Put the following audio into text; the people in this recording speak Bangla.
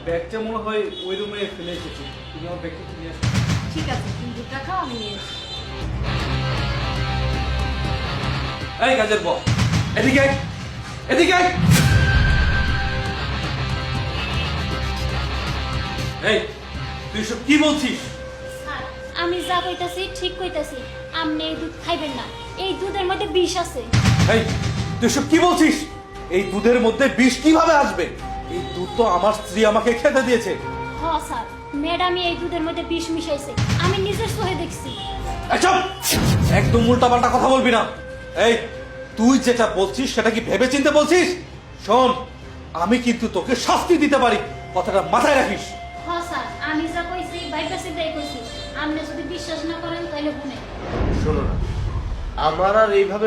ব্যাগটা মনে হয় ওই রুমে ফেলে এসেছি, তুমি আমার ব্যাগটা নিয়ে আসো। ঠিক আছে, তুমি দুধটা খাও, আমি নিয়ে আসি। এই কাজের বল, এদিকে আয়, এদিকে আয়। এই তুই সব কি বলছিস? স্যার, আমি যা কইতাছি ঠিক কইতাছি। আপনি এই দুধ খাইবেন না, এই দুধের মধ্যে বিষ আছে। এই তুই সব কি বলছিস? এই দুধের মধ্যে বিষ কিভাবে আসবে? এই দুধ তো আমার স্ত্রী আমাকে খেতে দিয়েছে। হ স্যার, ম্যাডামই এই দুধের মধ্যে বিষ মিশাইছে, আমি নিজের চোখে দেখছি। এই চুপ! একদম উল্টাপাল্টা কথা বলবি না। এই তুই যেটা বলছিস সেটা কি ভেবে চিন্তে বলছিস? শোন, আমি কিন্তু তোকে শাস্তি দিতে পারি, কথাটা মাথায় রাখিস। হ স্যার, আমি যা কইছি বাইপা সিধাই কইছি। আপনি যদি বিশ্বাস না করেন তাহলে শুনে। শোনো না, আমার আর এইভাবে